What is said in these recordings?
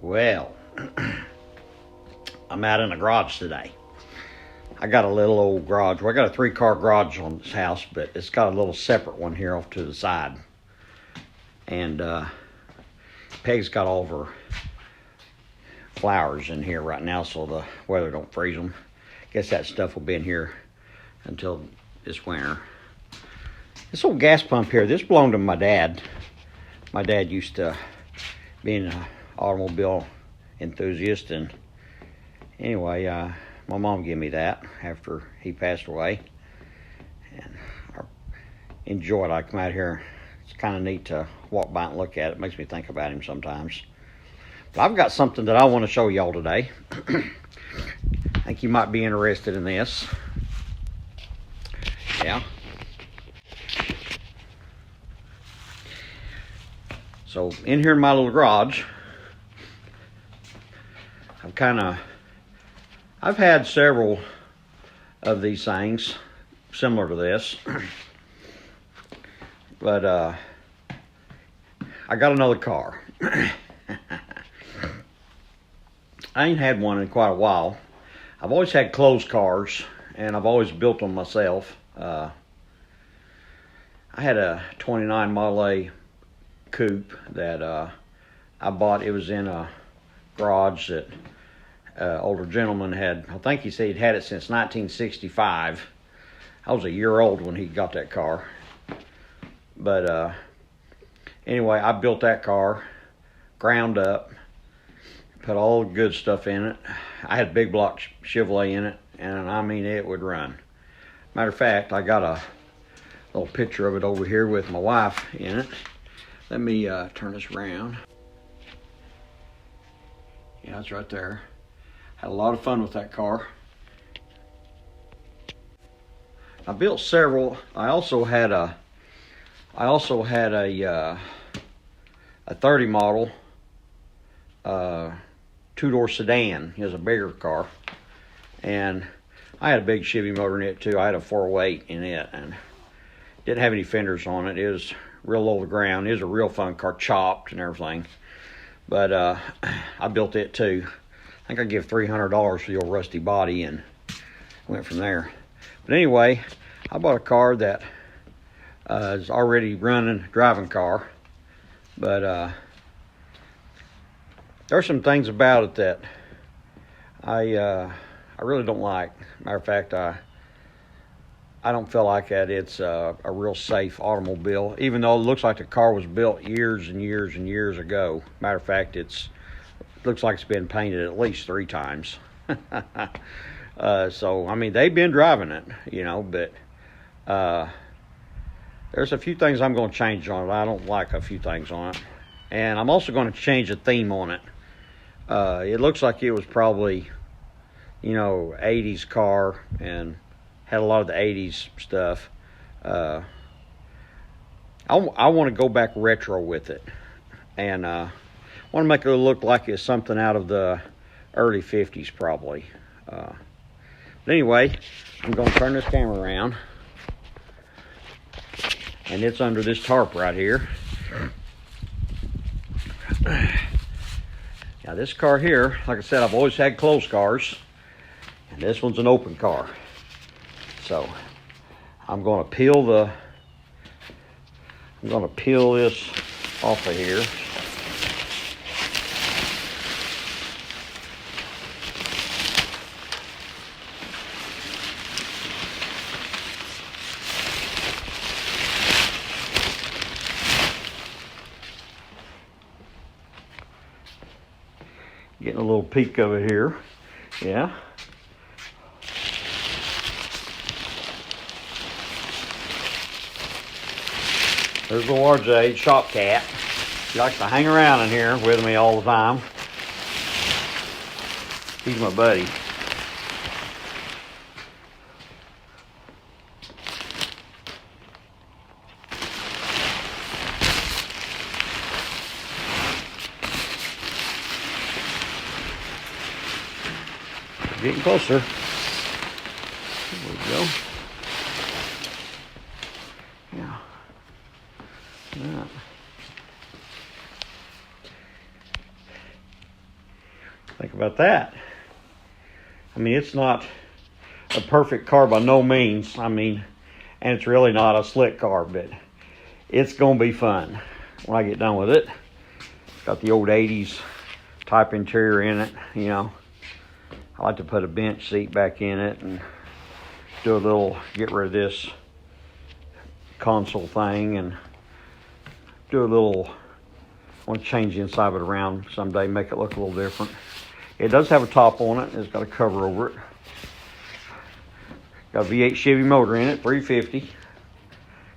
Well, I'm out in the garage today. I got a little old garage. Well, I got a 3-car garage on this house, but it's got a little separate one here off to the side. And Peg's got all of her flowers in here right now so the weather don't freeze them. Guess that stuff will be in here until this winter. This old gas pump here, this belonged to my dad. My dad used to be an automobile enthusiast, and anyway, my mom gave me that after he passed away, and I enjoy it. I come out here, it's kind of neat to walk by and look at it. It makes me think about him sometimes. But I've got something that I want to show y'all today. I think you might be interested in this. Yeah. So in here in my little garage, I've had several of these things similar to this, but I got another car. I ain't had one in quite a while. I've always had closed cars, and I've always built them myself. I had a 29 Model A coupe that I bought. It was in a garage that older gentleman had. I think he said he'd had it since 1965. I was a year old when he got that car. But anyway, I built that car, ground up, put all the good stuff in it. I had a big block Chevrolet in it, and I mean, it would run. Matter of fact, I got a little picture of it over here with my wife in it. Let me turn this around. Yeah, it's right there. Had a lot of fun with that car. I built several. I also had a 30 model 2-door sedan. It was a bigger car, and I had a big Chevy motor in it too. I had a 408 in it, and didn't have any fenders on it. It was real low to the ground. It was a real fun car, chopped and everything. But I built it too. I think I give $300 for the old rusty body and went from there. But anyway, I bought a car that is already running, driving car. But there's some things about it that I really don't like. Matter of fact, I don't feel like that it's a real safe automobile, even though it looks like the car was built years and years and years ago. Matter of fact, it looks like it's been painted at least 3 times. So, I mean, they've been driving it, but there's a few things I'm going to change on it. I don't like a few things on it. And I'm also going to change the theme on it. It looks like it was probably, 80s car and had a lot of the 80s stuff. I want to go back retro with it, and want to make it look like it's something out of the early 50s probably. But anyway, I'm going to turn this camera around, and it's under this tarp right here. Now this car here, like I said, I've always had closed cars, and this one's an open car. So I'm going to peel this off of here. Getting a little peek of it here. Yeah. There's little RJ, shop cat. He likes to hang around in here with me all the time. He's my buddy. Getting closer. There we go. Yeah. That. Think about that. I mean, it's not a perfect car by no means. I mean, and it's really not a slick car, but it's going to be fun when I get done with it. It's got the old 80s type interior in it, you know. I like to put a bench seat back in it and do a little, get rid of this console thing and do a little, I want to change the inside of it around someday, make it look a little different. It does have a top on it. It's got a cover over it. Got a V8 Chevy motor in it, 350.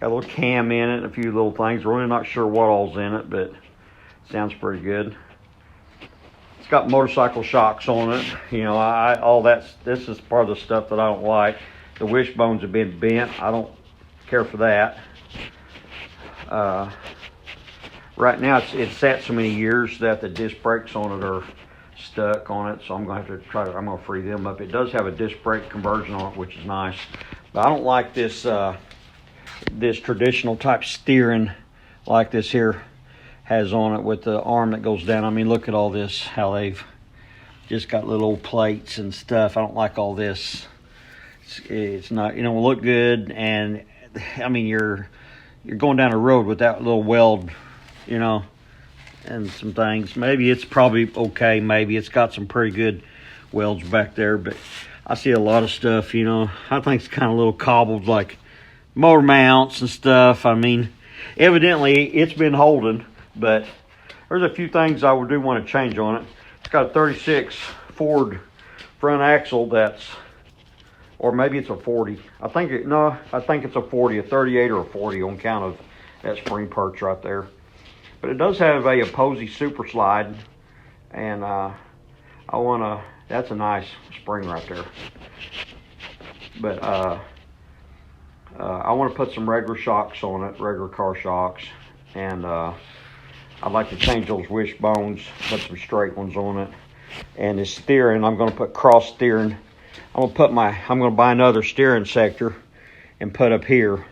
Got a little cam in it, a few little things. We're really not sure what all's in it, but it sounds pretty good. It's got motorcycle shocks on it. You know, all that's, this is part of the stuff that I don't like. The wishbones have been bent. I don't care for that. Right now it's sat so many years that the disc brakes on it are stuck on it, so I'm going to have to I'm going to free them up. It does have a disc brake conversion on it, which is nice. But I don't like this this traditional type steering like this here has on it with the arm that goes down. I mean, look at all this, how they've just got little plates and stuff. I don't like all this. It's not, you know, look good, and I mean, you're going down a road with that little weld, you know, and some things. Maybe it's probably okay. Maybe it's got some pretty good welds back there, but I see a lot of stuff, you know, I think it's kind of a little cobbled, like motor mounts and stuff. I mean, evidently it's been holding, but there's a few things I do want to change on it. It's got a 36 Ford front axle that's, or maybe it's a 40. I think it's a 40, a 38 or a 40 on count of that spring perch right there. But it does have a Posey super slide, and that's a nice spring right there. But I want to put some regular shocks on it, regular car shocks, and I'd like to change those wishbones, put some straight ones on it. And the steering, I'm going to put cross steering. I'm going to buy another steering sector and put up here.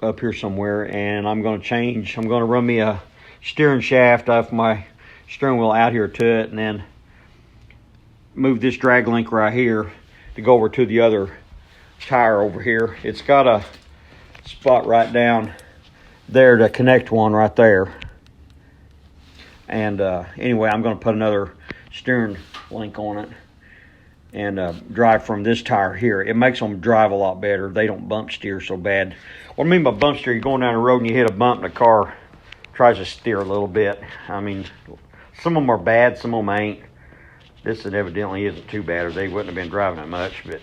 Up here somewhere, and I'm going to run me a steering shaft off my steering wheel out here to it, and then move this drag link right here to go over to the other tire over here. It's got a spot right down there to connect one right there. And anyway, I'm going to put another steering link on it and drive from this tire here. It makes them drive a lot better. They don't bump steer so bad. What I mean by bump steer, you're going down the road and you hit a bump and the car tries to steer a little bit. I mean, some of them are bad, some of them ain't. This one evidently isn't too bad, or they wouldn't have been driving it much, but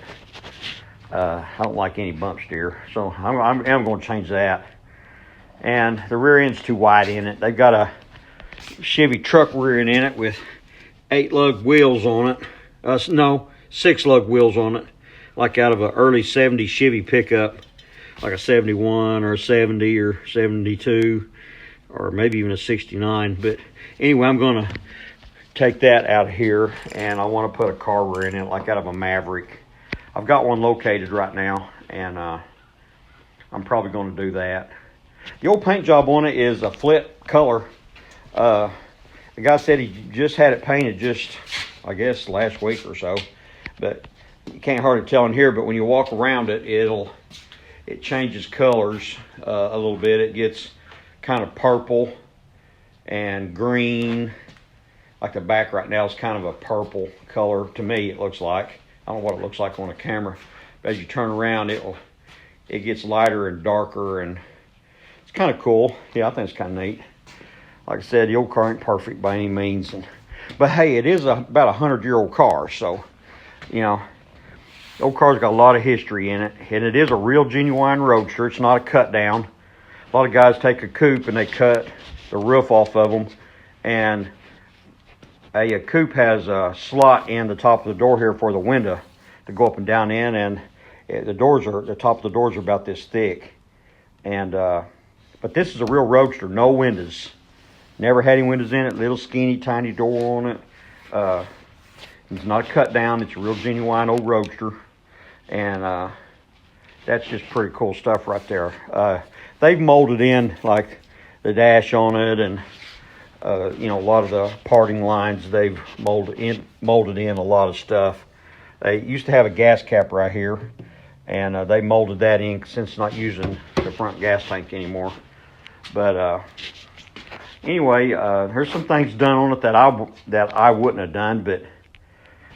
I don't like any bump steer. So I'm going to change that. And the rear end's too wide in it. They've got a Chevy truck rear end in it with 8-lug wheels on it. No, 6-lug wheels on it, like out of an early 70s Chevy pickup, like a 71 or a 70 or 72, or maybe even a 69. But anyway, I'm going to take that out of here, and I want to put a car rear in it, like out of a Maverick. I've got one located right now, and I'm probably going to do that. The old paint job on it is a flip color. The guy said he just had it painted just, I guess, last week or so, but you can't hardly tell in here. But when you walk around it, it changes colors a little bit. It gets kind of purple and green. Like the back right now is kind of a purple color to me. It looks like, I don't know what it looks like on a camera, but as you turn around, it gets lighter and darker, and it's kind of cool. Yeah, I think it's kind of neat. Like I said, the old car ain't perfect by any means, but hey, it is about 100-year-old car, so, you know, the old car's got a lot of history in it, and it is a real genuine roadster. It's not a cut down. A lot of guys take a coupe and they cut the roof off of them, and a coupe has a slot in the top of the door here for the window to go up and down in, and the top of the doors are about this thick, and but this is a real roadster, no windows. Never had any windows in it. Little skinny tiny door on it. It's not a cut down. It's a real genuine old roadster, and that's just pretty cool stuff right there. They've molded in like the dash on it, and You know, a lot of the parting lines, they've molded in a lot of stuff. They used to have a gas cap right here, and they molded that in since not using the front gas tank anymore. But anyway, there's some things done on it that I wouldn't have done, but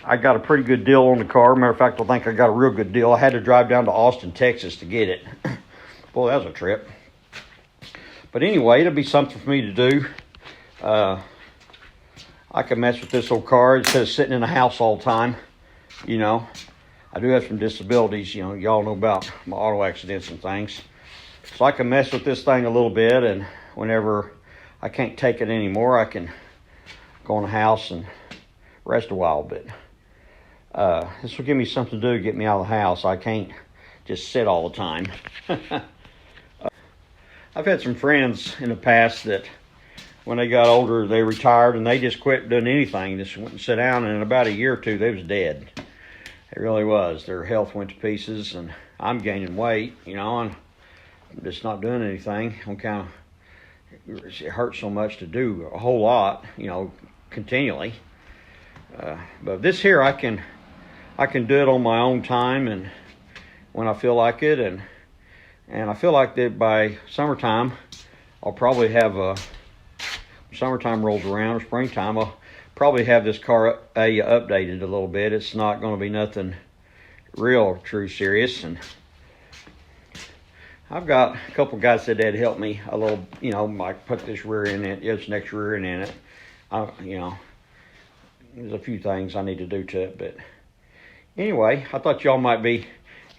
I got a pretty good deal on the car. Matter of fact, I think I got a real good deal. I had to drive down to Austin, Texas to get it. Boy, that was a trip. But anyway, it'll be something for me to do. I can mess with this old car instead of sitting in the house all the time. You know, I do have some disabilities. You know, y'all know about my auto accidents and things. So I can mess with this thing a little bit, and whenever I can't take it anymore, I can go in the house and rest a while. But this will give me something to do, get me out of the house. I can't just sit all the time. I've had some friends in the past that when they got older, they retired and they just quit doing anything. Just went and sat down, and in about a year or two, they was dead. It really was. Their health went to pieces, and I'm gaining weight, you know, and I'm just not doing anything. It hurts so much to do a whole lot, you know, continually. But this here, I can do it on my own time and when I feel like it, and I feel like that by summertime, I'll probably have summertime rolls around or springtime, I'll probably have this car updated a little bit. It's not going to be nothing real true serious, and I've got a couple guys that had helped me a little, you know, like put this rear end in it, this next rear end in it. You know, there's a few things I need to do to it, but anyway, I thought y'all might be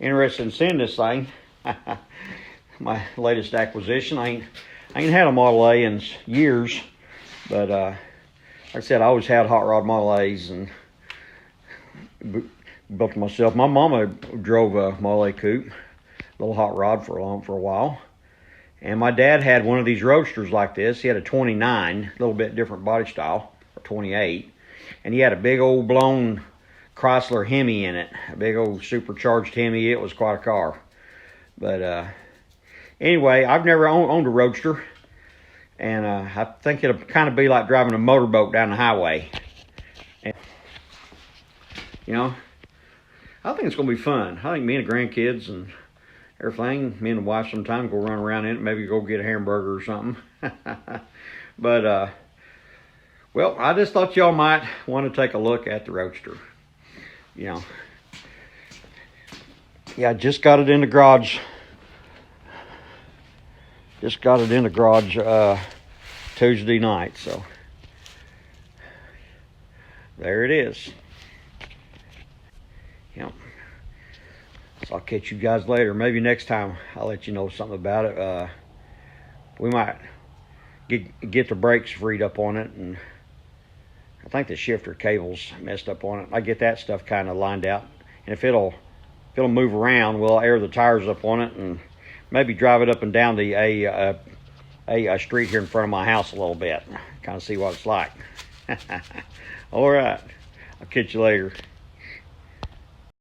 interested in seeing this thing. My latest acquisition. I ain't had a Model A in years, but like I said, I always had hot rod Model A's and built them myself. My mama drove a Model A coupe, little hot rod for a while, and my dad had one of these roadsters like this. He had a 29, a little bit different body style, or 28, and he had a big old blown Chrysler Hemi in it, a big old supercharged Hemi. It was quite a car. But anyway, I've never owned a roadster, and I think it'll kind of be like driving a motorboat down the highway. And, you know, I think it's going to be fun. I think me and the grandkids and everything, me and the wife sometime go run around in it, maybe go get a hamburger or something. But, well, I just thought y'all might want to take a look at the roadster. You know, yeah, I just got it in the garage. Tuesday night, so there it is. Yep. So I'll catch you guys later. Maybe next time I'll let you know something about it. We might get the brakes freed up on it, and I think the shifter cable's messed up on it. I get that stuff kind of lined out, and if it'll move around, we'll air the tires up on it and maybe drive it up and down a street here in front of my house a little bit, kind of see what it's like. All right, I'll catch you later.